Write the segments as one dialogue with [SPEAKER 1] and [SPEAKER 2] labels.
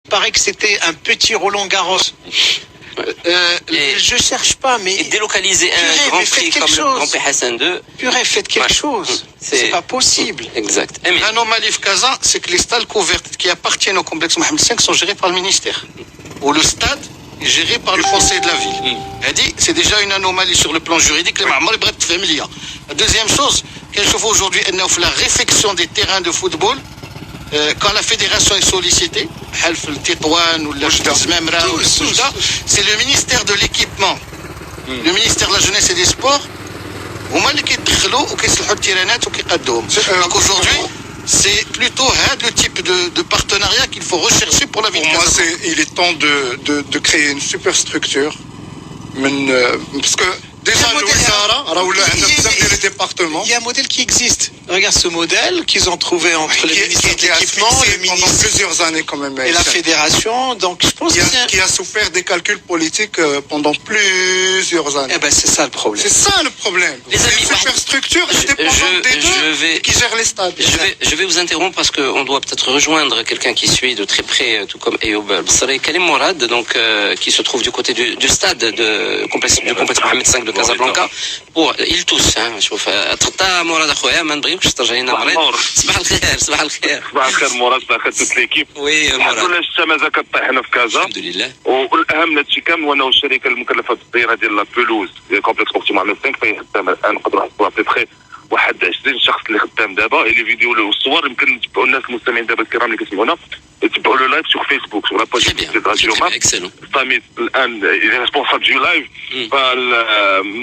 [SPEAKER 1] Il paraît que c'était un petit Roland Garros. Je cherche pas, mais...
[SPEAKER 2] Et délocaliser un grand prix comme le Grand Prix Hassan II...
[SPEAKER 1] Purée, faites quelque chose. C'est pas possible.
[SPEAKER 2] Exact.
[SPEAKER 3] L'anomalie de Kazan, c'est que les stades couverts qui appartiennent au complexe Mohamed V sont gérés par le ministère. Ou le stade est géré par le conseil de la ville. Elle dit, c'est déjà une anomalie sur le plan juridique. La deuxième chose, qu'elle chauffe aujourd'hui, elle offre la réfection des terrains de football. Quand la fédération est sollicitée, c'est le ministère de l'équipement, le ministère de la jeunesse et des sports. Donc aujourd'hui, c'est plutôt le type de partenariat qu'il faut rechercher pour la ville.
[SPEAKER 4] Pour moi, il est temps de créer une super structure. Parce que déjà, les départements.
[SPEAKER 1] Il y a un modèle qui existe. Regarde ce modèle qu'ils ont trouvé entre le ministère de l'équipement, le ministère
[SPEAKER 4] pendant plusieurs années quand même,
[SPEAKER 1] et la fédération. Donc je pense
[SPEAKER 4] qui a souffert des calculs politiques pendant plusieurs années.
[SPEAKER 1] Eh ben c'est ça le problème.
[SPEAKER 4] C'est ça le problème.
[SPEAKER 2] Les amis,
[SPEAKER 4] une super structure dépendante des deux qui gèrent les stades.
[SPEAKER 2] Je vais vous interrompre parce qu'on doit peut-être rejoindre quelqu'un qui suit de très près, tout comme Ayoub Bsari Kalim Mourad, donc qui se trouve du côté du stade du complexe Mohamed V de Casablanca. Ils tous, hein. شوف تخطى مراد اخويا ما نبغيوكش ترجع لنا مريض. صباح الخير صباح الخير.
[SPEAKER 5] صباح الخير مراد صباح الخير توت ليكيب.
[SPEAKER 2] وي مراد.
[SPEAKER 5] الحمد لله الشماسة كطيحنا في كازا.
[SPEAKER 2] الحمد لله.
[SPEAKER 5] والاهم من هادشي كامل هو انه الشركه المكلفه بالصيانه ديال لا بلوز ديال كومبلكس سبورتيف محمد 5 فهي خدامه الان نقدروا نحطوها بتري واحد 20 شخص اللي خدام دابا لي فيديو والصور يمكن تبعوا الناس المستمعين دابا الكرام اللي كيسمعونا يتبعوا لو لايف سور فيسبوك سور لا باج ديال راديو ماب سامي الان il est responsable du live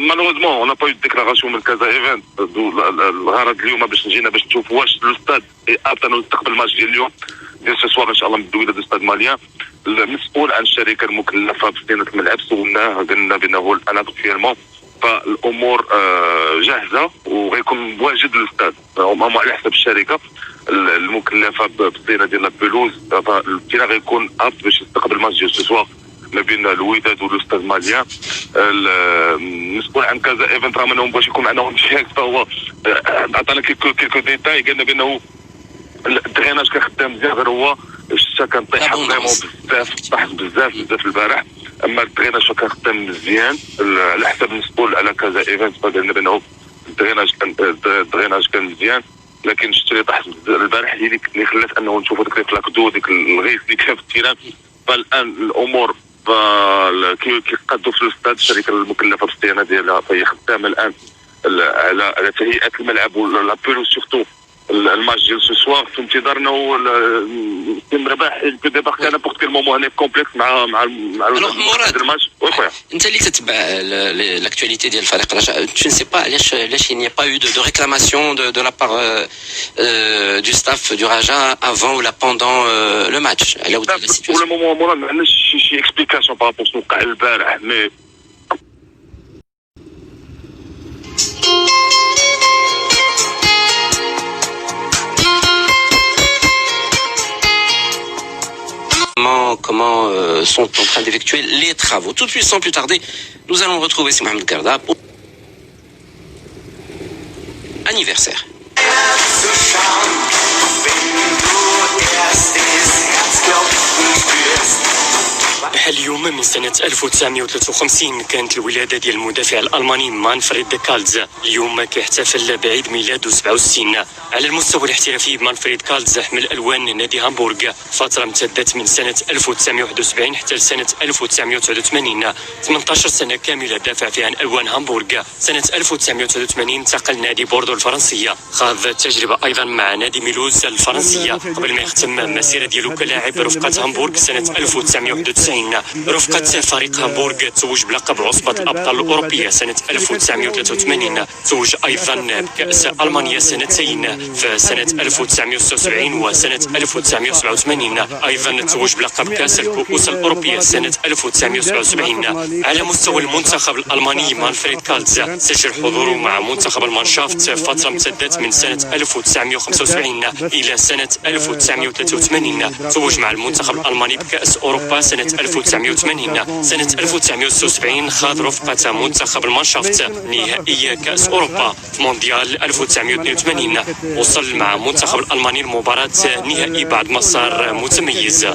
[SPEAKER 5] malheureusement on n'a pas eu de déclaration من كازا ايفنت الغرض اليوم باش نجينا باش نشوف واش لو ستاد ابت انه يستقبل الماتش ديال اليوم ديال سو سوار ان شاء الله من الدويله دو ستاد ماليان المسؤول عن الشركه المكلفه بصيانه الملعب سولناه قالنا بانه هو الان اكتويلمون فالامور جاهزه وغيكون واجد للستاد هما على حسب الشركه المكلفه بالصيانه ديال البلوز فالبتينا غيكون ابت باش يستقبل الماتش ديال سو سوار ما بين الوداد والاستاذ ماليان المسؤول عن كازا ايفنت رغم انه باش يكون معنا شيك فهو عطانا كيلكو ديتاي قالنا بانه الدغيناج كان خدام مزيان غير هو الشتا كان طيح فريمون بزاف البارح اما الدغيناج كان خدام مزيان على حسب المسؤول على كازا ايفنت فقالنا بانه الدغيناج كان مزيان لكن الشتا اللي طاح البارح هي اللي خلات انه نشوفوا ديك الكلاكدو ديك الغيث اللي كان في التيران فالان الامور كيقادوا في الاستاد الشركه المكلفه بالصيانه ديالها فهي خدامه الان على تهيئه الملعب ولا بيلو سورتو الماتش ديال سو سوار في انتظار انه يتم رباح ديباركي على نابورت كيل مومون هنا في كومبلكس مع الماتش. وي خويا
[SPEAKER 2] انت اللي تتبع لاكtualité ديال الفريق الرجاء جو نسي با علاش il n'y a pas eu de réclamation de la part du staff du Raja avant ou là pendant le match على ود la situation.
[SPEAKER 5] pour le moment مراد ما عندناش شي اكسبليكاسيون بارابور شنو وقع البارح مي
[SPEAKER 2] comment sont en train d'effectuer les travaux. Tout de suite, sans plus tarder, nous allons retrouver Mohamed Garda pour anniversaire.
[SPEAKER 6] اليوم من سنة 1953 كانت الولادة ديال المدافع الألماني مانفريد كالتز. اليوم كيحتفل بعيد ميلاده 67. على المستوى الاحترافي مانفريد كالتز حمل ألوان نادي هامبورغ فترة امتدت من سنة 1971 حتى لسنة 1989. 18 سنة كاملة دافع فيها عن ألوان هامبورغ. سنة 1989 انتقل نادي بوردو الفرنسية، خاض التجربة أيضا مع نادي ميلوز الفرنسية قبل ما يختم مسيرة ديالو كلاعب رفقة هامبورغ سنة 1991. رفقة فريق هامبورغ تزوج بلقب عصبة الأبطال الأوروبية سنة 1983. تزوج أيضا بكأس ألمانيا سنتين في سنة 1976 وسنة 1987. أيضا تزوج بلقب كأس الكؤوس الأوروبية سنة 1977. على مستوى المنتخب الألماني مانفريد كالتز سجل حضوره مع منتخب المانشافت فترة امتدت من سنة 1975 إلى سنة 1983. تزوج مع المنتخب الألماني بكأس أوروبا سنة 1983 1986 سنة 1976 خاض رفقة منتخب المانشافت نهائي كأس أوروبا في مونديال 1982 وصل مع منتخب الألماني لمباراة نهائي بعد ما صار متميز.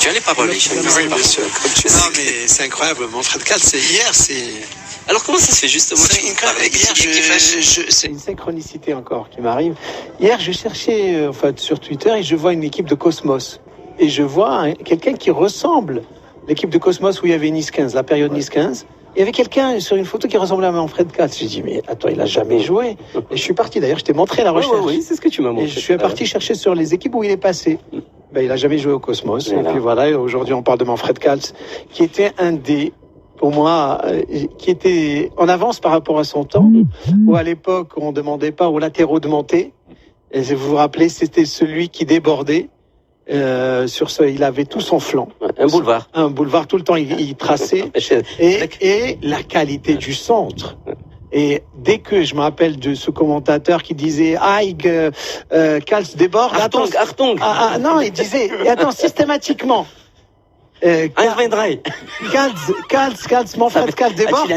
[SPEAKER 2] Tu as les paroles, Hicham.
[SPEAKER 1] Oui, bien sûr. Non, mais c'est incroyable. Manfred Kals, hier, c'est...
[SPEAKER 2] Alors comment ça se fait justement?
[SPEAKER 1] C'est une synchronicité encore qui m'arrive. Hier, je cherchais sur Twitter et je vois une équipe de Cosmos. Et je vois quelqu'un qui ressemble à l'équipe de Cosmos où il y avait Nice 15, la période Nice 15. Il y avait quelqu'un sur une photo qui ressemblait à Manfred Kals. J'ai dit, mais attends, il a jamais joué. Et je suis parti. D'ailleurs, je t'ai montré la recherche.
[SPEAKER 2] Oui, c'est ce que tu m'as montré.
[SPEAKER 1] Et je suis parti chercher sur les équipes où il est passé. Il a jamais joué au Cosmos. Voilà. Et puis voilà, aujourd'hui, on parle de Manfred Kals, qui était un des, pour moi, qui était en avance par rapport à son temps, où à l'époque, on ne demandait pas aux latéraux de monter. Et vous vous rappelez, c'était celui qui débordait. Il avait tout son flanc.
[SPEAKER 2] Un boulevard
[SPEAKER 1] tout le temps, il traçait. Et la qualité du centre. Et dès que je me rappelle de ce commentateur qui disait Kals déborde.
[SPEAKER 2] Achtung.
[SPEAKER 1] Non, il disait, et attends, systématiquement. Kals, Manfred Kals déborde.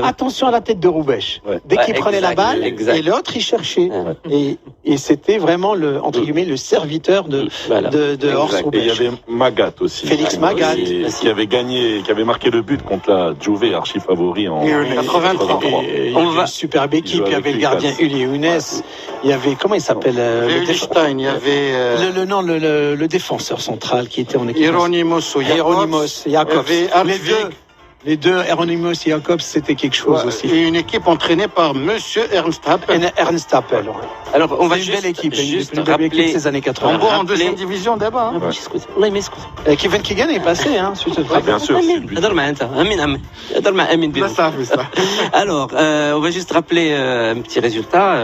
[SPEAKER 1] Attention à la tête de Roubesch. Dès qu'il prenait la balle, et l'autre, il cherchait. Et c'était vraiment entre guillemets, le serviteur de Horst Roubesch.
[SPEAKER 7] Et il y avait Magat aussi.
[SPEAKER 1] Félix Magat.
[SPEAKER 7] Qui avait marqué le but contre la Juve, archi favori en 83.
[SPEAKER 1] Il y avait une superbe équipe. Il y avait le gardien Uli Younes. Il y avait, comment il s'appelle?
[SPEAKER 3] il y avait
[SPEAKER 1] le défenseur central qui était en équipe.
[SPEAKER 3] Hieronymus
[SPEAKER 1] Jacobs. Les deux, Hieronymus et Jacobs, c'était quelque chose aussi.
[SPEAKER 3] Et une équipe entraînée par Monsieur Ernst Happel.
[SPEAKER 2] Alors, on va
[SPEAKER 1] une belle équipe,
[SPEAKER 2] juste
[SPEAKER 1] une belle équipe ces années 80.
[SPEAKER 3] En deuxième division d'abord.
[SPEAKER 1] Kevin Keegan est passé,
[SPEAKER 7] Bien sûr.
[SPEAKER 2] Alors, on va juste rappeler un petit résultat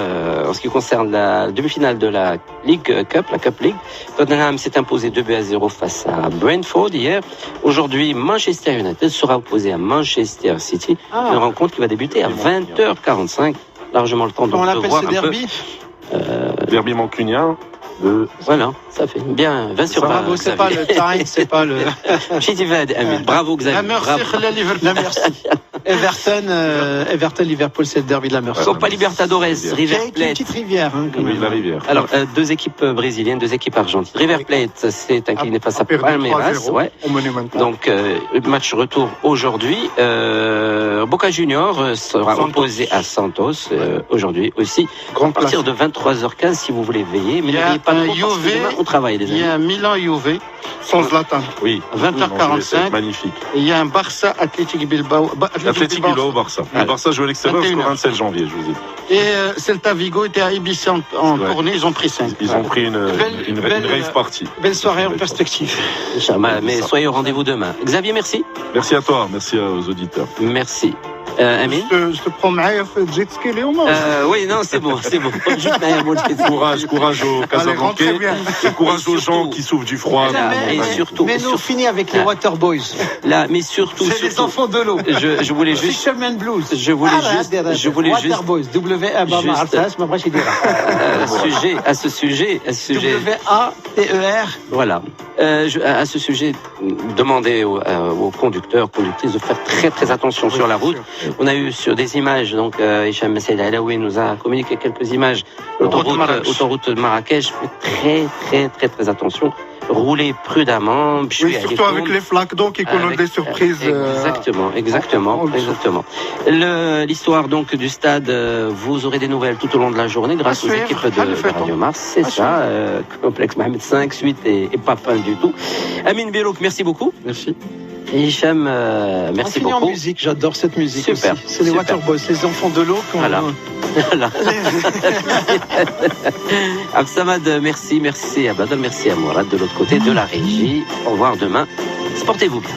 [SPEAKER 2] en ce qui concerne la demi-finale de la League Cup, la Cup League. Tottenham s'est imposé 2-0 face à Brentford hier. Aujourd'hui, Manchester United sera opposé à Manchester City. Une rencontre qui va débuter à 20h45. Largement le temps de voir un peu.
[SPEAKER 7] Derby mancunien.
[SPEAKER 2] Voilà, ça fait bien 20 sur 20.
[SPEAKER 1] Bravo, c'est pas le time, c'est pas le...
[SPEAKER 2] Bravo Xavier.
[SPEAKER 1] La merci. Everton, Liverpool, c'est le derby de la Mercy.
[SPEAKER 2] Copa Libertadores, River Plate.
[SPEAKER 1] Une petite rivière, quand même.
[SPEAKER 7] La rivière.
[SPEAKER 2] Alors, deux équipes brésiliennes, deux équipes argentines. River Plate s'est incliné face à Palmeiras. Donc, match retour aujourd'hui. Boca Junior sera opposé à Santos aujourd'hui aussi. À partir de 23h15 si vous voulez veiller. Mais n'oubliez pas on travaille les amis.
[SPEAKER 3] Il y a un Milan Juve sans Zlatan.
[SPEAKER 7] Oui.
[SPEAKER 3] À 20h45.
[SPEAKER 7] Magnifique.
[SPEAKER 3] Et il y a un Barça Athletic Bilbao.
[SPEAKER 7] Athletic Bilbao Barça. Le Barça joue à l'extérieur jusqu'au 27 janvier, je vous ai dit.
[SPEAKER 3] Et Celta Vigo était à Ibiza en tournée, ils ont pris 5.
[SPEAKER 7] Ils ont pris une rave party.
[SPEAKER 1] Belle soirée en perspective.
[SPEAKER 2] Mais soyez au rendez-vous demain. Xavier, merci.
[SPEAKER 7] Merci à toi, merci aux auditeurs.
[SPEAKER 2] Merci. Amine.
[SPEAKER 4] Je te prends معايا في الجيت سكي اليوم.
[SPEAKER 2] Oui, non, c'est bon.
[SPEAKER 7] Courage aux Casablancais et courage aux gens qui souffrent du froid.
[SPEAKER 2] Et surtout.
[SPEAKER 1] Mais nous finit avec les Water Boys.
[SPEAKER 2] Là, mais surtout.
[SPEAKER 1] C'est les enfants de l'eau.
[SPEAKER 2] Je voulais juste.
[SPEAKER 1] Fisherman Blues.
[SPEAKER 2] Je voulais juste.
[SPEAKER 1] Water Boys.
[SPEAKER 2] À ce sujet.
[SPEAKER 1] WATER.
[SPEAKER 2] Voilà. À ce sujet, demandez aux conducteurs, conductrices de faire très très attention sur la route. On a eu sur des images, donc Hicham Messaïd Alaoui nous a communiqué quelques images. Autoroute de Marrakech, faites très attention. Roulez prudemment.
[SPEAKER 4] Oui, surtout avec les flaques d'eau qui connaissent des surprises.
[SPEAKER 2] Exactement. L'histoire donc du stade, vous aurez des nouvelles tout au long de la journée grâce aux équipes de Radio Mars. C'est ça, complexe Mohamed 5, suite et pas fin du tout. Amine Berouk, merci beaucoup.
[SPEAKER 1] Merci.
[SPEAKER 2] Et Hicham, merci beaucoup.
[SPEAKER 1] En musique, j'adore cette musique.
[SPEAKER 2] Super.
[SPEAKER 1] Aussi. C'est les Water Boys, les enfants de l'eau.
[SPEAKER 2] Voilà. Absamad, merci à Badal, merci à Mourad de l'autre côté de la régie. Au revoir demain. Portez-vous bien.